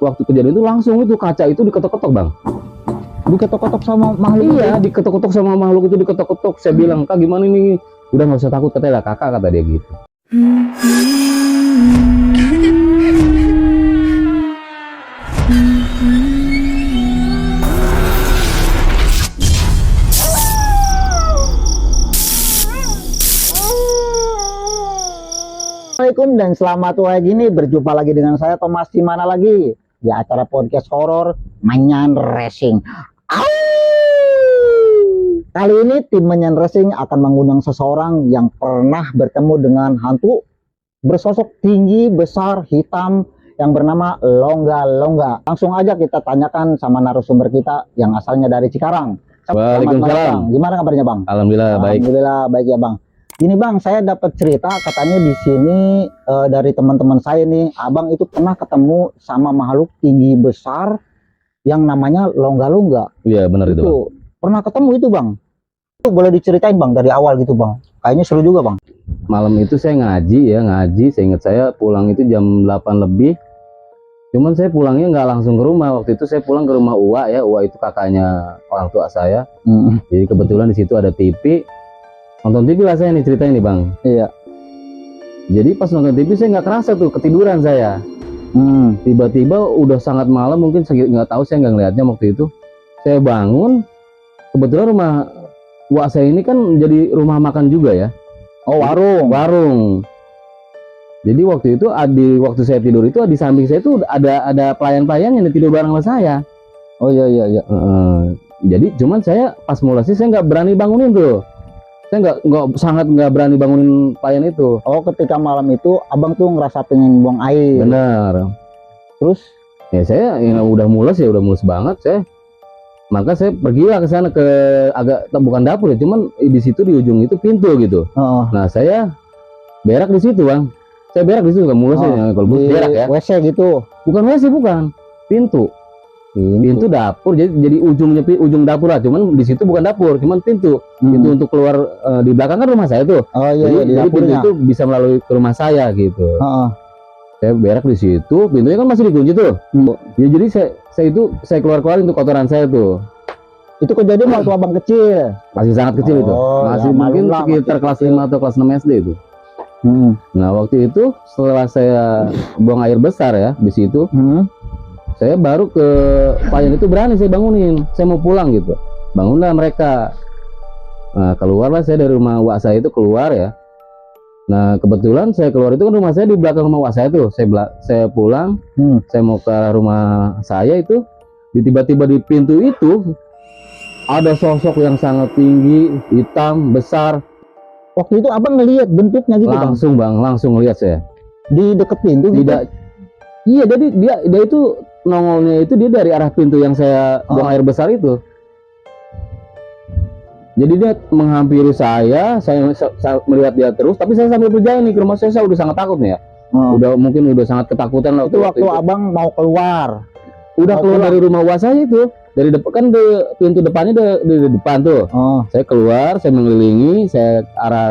waktu kejadian itu langsung itu kaca itu diketok-ketok bang. Diketok-ketok sama makhluk? Iya, diketok-ketok sama makhluk itu, diketok-ketok. Saya bilang, Kak gimana ini? Udah nggak usah takut, katanya kakak, kata dia gitu. Assalamualaikum dan selamat pagi nih, berjumpa lagi dengan saya Thomas di mana lagi di acara podcast horor Manyan Racing. Kali ini tim Manyan Racing akan mengundang seseorang yang pernah bertemu dengan hantu bersosok tinggi, besar, hitam yang bernama Longga Longga. Langsung aja kita tanyakan sama narasumber kita yang asalnya dari Cikarang. Waalaikumsalam. Gimana kabarnya Bang? Alhamdulillah baik. Alhamdulillah baik ya Bang. Gini Bang, saya dapat cerita katanya di sini dari teman-teman saya nih, Abang itu pernah ketemu sama makhluk tinggi besar yang namanya Longga Longga. Iya benar itu. Bang. Pernah ketemu itu Bang? Itu boleh diceritain Bang dari awal gitu Bang. Kayaknya seru juga Bang. Malam itu saya ngaji. Saya ingat saya pulang itu jam 8 lebih. Cuman saya pulangnya nggak langsung ke rumah. Waktu itu saya pulang ke rumah Uwa ya. Uwa itu kakaknya orang tua saya. Jadi kebetulan di situ ada TV. Nonton TV lah saya nih, ceritain nih Bang. Iya. Jadi pas nonton TV saya nggak kerasa tuh, ketiduran saya. Tiba-tiba udah sangat malam, mungkin nggak tahu, saya nggak ngeliatnya waktu itu. Saya bangun, kebetulan rumah Wak saya ini kan jadi rumah makan juga ya. Oh warung. Jadi waktu itu waktu saya tidur itu di samping saya itu ada pelayan-pelayan yang tidur bareng sama saya. Oh iya. Jadi cuman saya pas mulai sih saya nggak berani bangunin tuh. Saya sangat nggak berani bangunin pelayan itu. Oh, ketika malam itu Abang tuh ngerasa pengen buang air. Benar. Terus ya saya udah mules banget maka saya pergilah ke sana, ke bukan dapur ya, cuman di situ di ujung itu pintu gitu. Nah saya berak di situ Bang. Saya berak di situ, nggak mules ya, kalau berak ya. WC gitu. Bukan WC, bukan. Pintu dapur, jadi ujung dapur lah, cuman di situ bukan dapur, cuman pintu untuk keluar. Di belakang kan rumah saya tuh. Jadi pintu itu bisa melalui ke rumah saya gitu. Saya berak di situ, pintunya kan masih dikunci tuh. Ya jadi saya keluar untuk kotoran saya tuh. Itu kejadian waktu Abang kecil. Masih sangat kecil itu, masih ya, mungkin sekitar kelas 5 atau kelas 6 SD itu. Nah waktu itu setelah saya buang air besar ya di situ. Saya baru ke pelayan itu berani saya bangunin, saya mau pulang gitu. Bangunlah mereka. Nah, keluarlah saya dari rumah Wak saya itu, keluar ya. Nah, kebetulan saya keluar itu kan rumah saya di belakang rumah Wak saya tuh. Saya pulang, saya mau ke rumah saya itu, tiba-tiba di pintu itu ada sosok yang sangat tinggi, hitam, besar. Waktu itu Abang ngelihat bentuknya gitu langsung Bang, langsung lihat saya. Di deket pintu gitu? Iya, jadi dia itu nongolnya itu dia dari arah pintu yang saya buang air besar itu. Jadi dia menghampiri saya melihat dia terus, tapi saya sambil berjalan nih ke rumah saya udah sangat takut nih ya. Mungkin udah sangat ketakutan lah. Itu waktu Abang mau keluar. Udah keluar dari rumah Wak saya itu. Dari depan kan pintu depannya di depan tuh. Saya keluar, saya mengelilingi, saya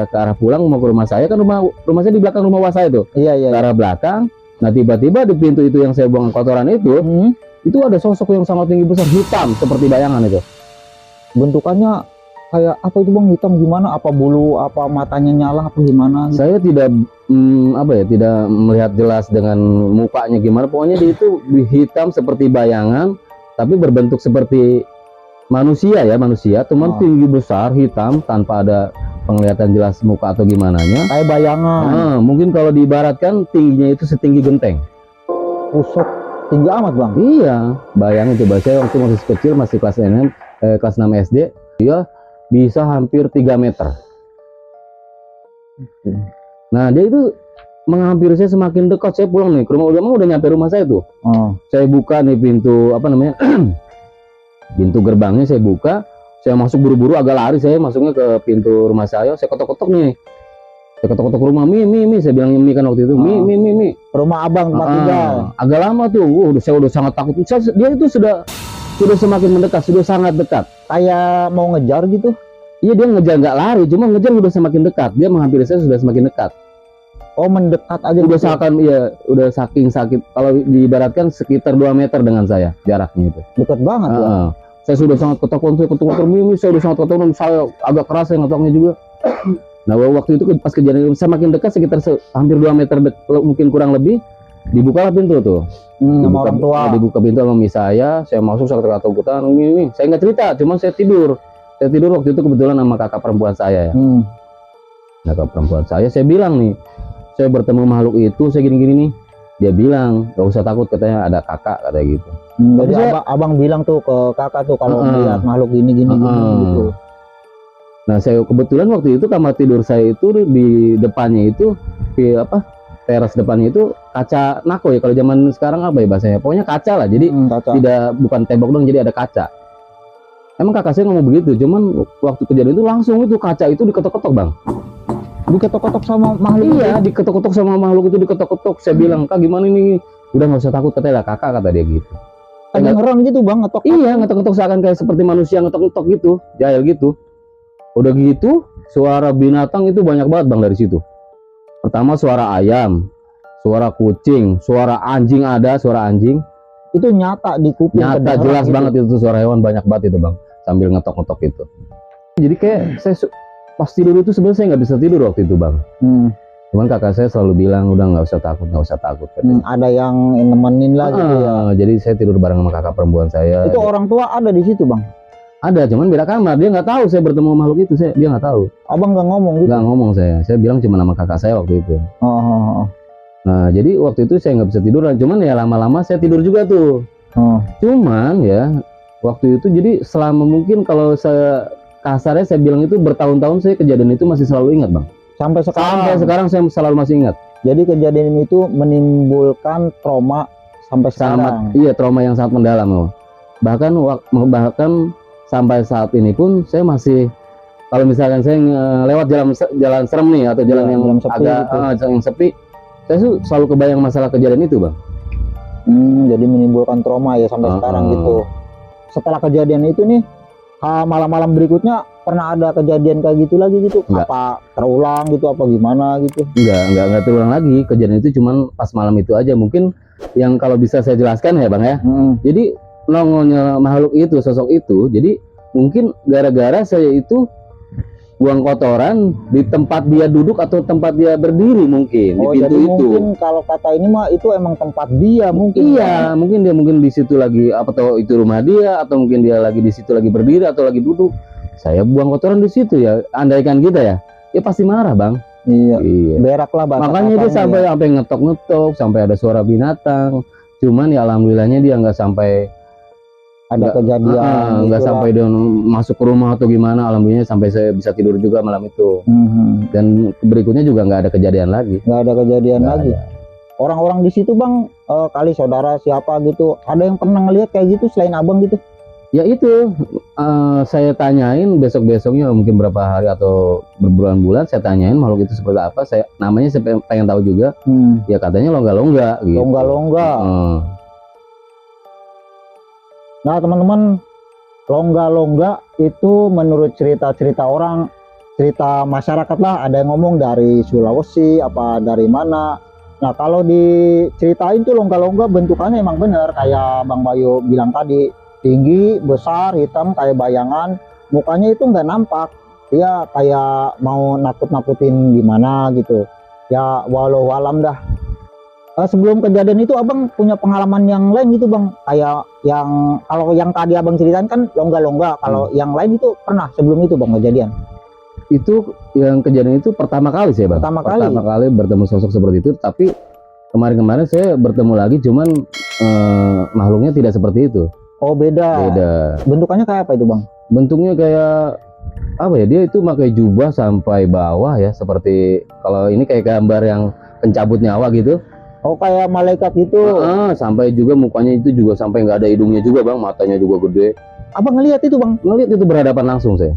ke arah pulang mau ke rumah saya, kan rumah saya di belakang rumah Wak saya tuh. Iya. Ke arah belakang. Nah tiba-tiba di pintu itu yang saya buang kotoran itu ada sosok yang sangat tinggi besar, hitam seperti bayangan itu. Bentukannya kayak apa itu Bang, hitam gimana? Apa bulu, apa matanya nyala, apa gimana? Saya tidak tidak melihat jelas dengan mukanya gimana. Pokoknya dia itu hitam seperti bayangan, tapi berbentuk seperti manusia, cuman tinggi besar, hitam, tanpa ada penglihatan jelas muka atau gimana nya. Kayak bayangan. Mungkin kalau diibaratkan tingginya itu setinggi genteng. Pusat tinggi amat Bang. Iya, bayangin coba, saya waktu masih kecil, masih kelas 6 SD, dia bisa hampir 3 meter. Nah dia itu menghampiri saya semakin dekat. Saya pulang nih ke rumah, udah nyampe rumah saya tuh. Saya buka nih pintu pintu gerbangnya, saya buka. Saya masuk buru-buru, agak lari saya masuknya ke pintu rumah saya ketok-ketok nih. Saya ketok-ketok rumah, Mi, saya bilang Mi kan waktu itu, Mi. Rumah Abang tempat tinggal. Agak lama tuh, saya udah sangat takut. Dia itu sudah semakin mendekat, sudah sangat dekat. Kayak mau ngejar gitu? Iya, dia ngejar, nggak lari, cuma ngejar udah semakin dekat. Dia menghampiri saya sudah semakin dekat. Oh, mendekat aja Udah gitu. seakan iya, udah saking sakit. Kalau diibaratkan sekitar 2 meter dengan saya jaraknya itu. Dekat banget ya. Heeh. Saya sudah sangat ketakutan, saya ketakutan, saya udah sangat ketakutan, saya agak keras saya ngetoknya juga. Nah waktu itu pas kejadian saya makin dekat sekitar hampir 2 meter mungkin kurang lebih, dibukalah pintu tuh. Sama orang tua. Dibuka pintu sama mami saya masuk saya ketakutan, ini. Saya nggak cerita, cuma saya tidur. Saya tidur waktu itu kebetulan sama kakak perempuan saya ya. Kakak perempuan saya bilang nih, saya bertemu makhluk itu, saya gini-gini nih. Dia bilang, gak usah takut, katanya ada kakak, katanya gitu. Jadi abang bilang tuh ke kakak tuh kalau melihat makhluk gini gitu. Nah saya kebetulan waktu itu kamar tidur saya itu di depannya itu di teras depannya itu kaca nako ya, kalau zaman sekarang apa ya bahasanya, pokoknya kaca lah, jadi bukan tembok dong, jadi ada kaca. Emang kakak saya ngomong begitu, cuman waktu kejadian itu langsung itu kaca itu diketok-ketok bang. Diketok-ketok sama makhluk? Iya, diketok-ketok sama makhluk itu, diketok-ketok. Saya bilang, kak gimana ini, udah nggak usah takut, katanya kakak, kata dia gitu. Kayak ngeron gitu bang, ngetok? Iya, ngetok-ngetok seakan kayak seperti manusia ngetok-ngetok gitu, jahil gitu. Udah gitu suara binatang itu banyak banget bang dari situ. Pertama suara ayam, suara kucing, suara anjing, ada suara anjing. Itu nyata di kuping? Nyata jelas gitu. Banget itu suara hewan banyak banget itu bang, sambil ngetok-ngetok itu. Jadi kayak saya pas tidur itu sebenarnya saya nggak bisa tidur waktu itu bang. Cuman kakak saya selalu bilang udah nggak usah takut, nggak usah takut. Ada yang nemenin lah gitu ya. Jadi saya tidur bareng sama kakak perempuan saya. Itu orang tua ada di situ bang? Ada, cuman beda kamar. Dia nggak tahu saya bertemu makhluk itu, dia nggak tahu. Abang nggak ngomong gitu? Nggak ngomong saya bilang cuma nama kakak saya waktu itu. Nah jadi waktu itu saya nggak bisa tidur, cuman ya lama-lama saya tidur juga tuh. Cuman ya waktu itu jadi selama mungkin kalau saya kasarnya saya bilang itu bertahun-tahun saya kejadian itu masih selalu ingat bang. Sampai sekarang saya selalu masih ingat. Jadi kejadian itu menimbulkan trauma sampai sekarang? Iya, trauma yang sangat mendalam loh. Bahkan sampai saat ini pun saya masih, kalau misalkan saya lewat jalan serem nih atau jalan yang sepi agak yang sepi, saya selalu kebayang masalah kejadian itu bang. Jadi menimbulkan trauma ya sampai sekarang gitu. Setelah kejadian itu nih, malam-malam berikutnya pernah ada kejadian kayak gitu lagi gitu? Enggak. Apa terulang gitu, apa gimana gitu? Enggak terulang lagi. Kejadian itu cuman pas malam itu aja. Mungkin yang kalau bisa saya jelaskan ya bang ya. Jadi nongolnya makhluk itu, sosok itu, jadi mungkin gara-gara saya itu buang kotoran di tempat dia duduk atau tempat dia berdiri mungkin di pintu jadi itu. Mungkin kalau kata ini mah itu emang tempat dia mungkin. Iya, kan? Mungkin dia di situ lagi atau itu rumah dia, atau mungkin dia lagi di situ lagi berdiri atau lagi duduk. Saya buang kotoran di situ ya, andaikan kita ya pasti marah bang. Iya. Berak lah bang. Makanya dia sampai ngetok-ngetok, sampai ada suara binatang. Cuman ya alhamdulillahnya dia nggak sampai ada kejadian, nggak sampai dia masuk ke rumah atau gimana. Alhamdulillah sampai saya bisa tidur juga malam itu. Dan berikutnya juga nggak ada kejadian lagi. Nggak ada kejadian lagi. Orang-orang di situ bang, kali saudara siapa gitu, ada yang pernah ngelihat kayak gitu selain abang gitu? Ya itu saya tanyain besok-besoknya, mungkin berapa hari atau berbulan-bulan saya tanyain makhluk itu seperti apa. Namanya saya pengen tahu juga. Ya katanya longga-longga gitu. Longga-longga. Nah teman-teman, longga-longga itu menurut cerita-cerita orang, cerita masyarakat lah, ada yang ngomong dari Sulawesi apa dari mana. Nah kalau diceritain tuh longga-longga bentukannya emang bener kayak Bang Bayu bilang tadi, tinggi, besar, hitam kayak bayangan, mukanya itu nggak nampak, dia kayak mau nakut-nakutin gimana gitu ya, walau alam dah. Sebelum kejadian itu abang punya pengalaman yang lain gitu bang, kayak yang kalau yang tadi abang ceritain kan longga-longga, kalau yang lain itu pernah sebelum itu bang kejadian? Itu yang kejadian itu pertama kali saya bang, pertama kali bertemu sosok seperti itu. Tapi kemarin saya bertemu lagi, cuman makhluknya tidak seperti itu. Oh beda. Bentukannya kayak apa itu bang? Bentuknya kayak apa ya, dia itu pakai jubah sampai bawah ya, seperti kalau ini kayak gambar yang pencabut nyawa gitu. Oh kayak malaikat gitu. Sampai juga mukanya itu juga sampai nggak ada hidungnya juga bang, matanya juga gede. Abang ngelihat itu bang? Ngelihat itu berhadapan langsung saya.